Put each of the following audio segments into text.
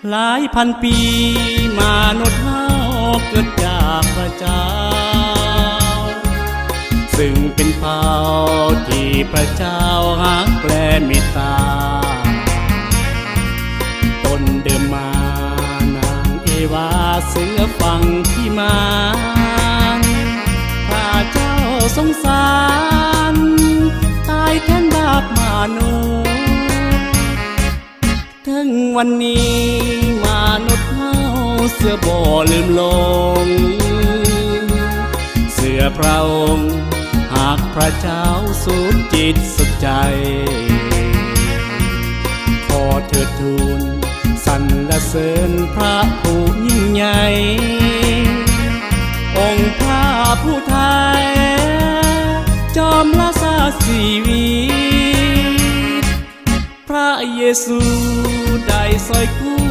หลายพันปีมนุษย์เฮาเกิดจากพระเจ้าซึ่งเป็นเผ่าที่พระเจ้ารักและเมตตาต้นเดิมมานางเอวาเสือฟังที่มาพระเจ้าสงสารตายแทนบาปมนุษย์ถึงวันนี้มนุษย์เฮาเสือบ่ลืมลงเสือพระองค์หากพระเจ้าสุดจิตสุดใจขอเถิดทูลสรรเสริญพระผู้ยิ่งใหญ่องค์พระผู้ไทยจอมรักษาชีวิตพระเยซูได้ซอยกู้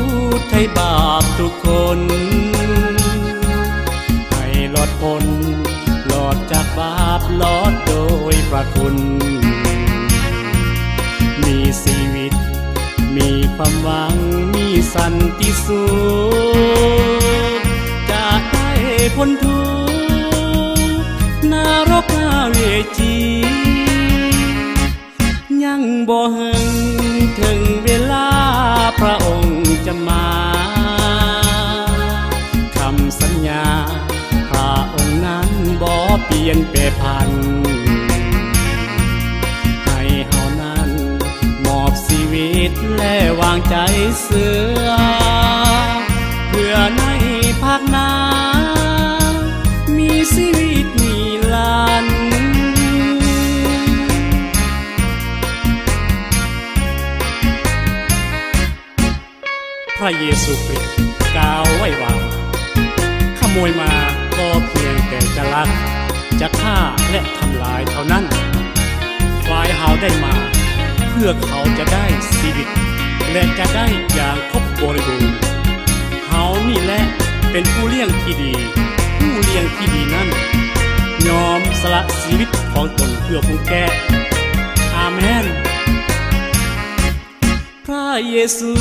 ไถ่บาปทุกคนให้หลอดพ้นหลอดจากบาปหลอดโดยพระคุณมีชีวิตมีความหวังมีสันติสุขจะได้พ้นทุกข์นรกเวจียังบ่เฮิงถึงเวลาพระองค์จะมาคำสัญญาพระองค์นั้นบ่เปลี่ยนแปรผันให้เฮานั้นมอบชีวิตและวางใจเสือเพื่อในภาคหน้ามีชีวิตนิรันดร์พระเยซูคริสต์กล่าวไว้ว่าขโมยมาก็เพียงแต่จะลักจะฆ่าและทำลายเท่านั้นฝ่ายเฮาได้มาเพื่อเขาจะได้ชีวิตและจะได้อย่างครบบริบูรณ์เฮานี่แหละเป็นผู้เลี้ยงที่ดีผู้เลี้ยงที่ดีนั้นยอมสละชีวิตของตนเพื่อผู้แก่อาเมนพระเยซู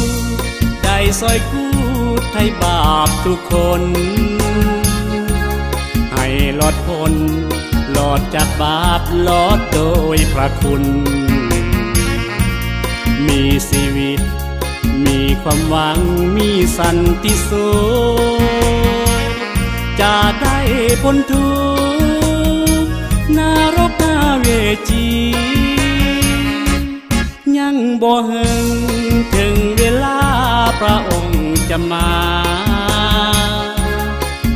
ได้ซอยกู้ไถ่บาปทุกคนให้หลอดพ้นหลอดจากบาปหลอดโดยพระคุณมีชีวิตมีความหวังมีสันติสุขจะได้พ้นทุกข์นรกเวจียังบ่เฮิงถึงเวลาพระองค์จะมา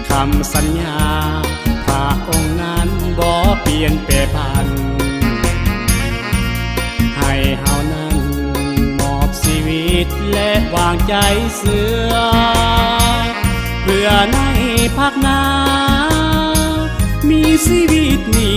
คำสัญญาพระองค์นั้นบ่เปลี่ยนแปรผันให้เฮานั้นมอบชีวิตและวางใจเสือเพื่อในภาคหน้ามีชีวิตนิ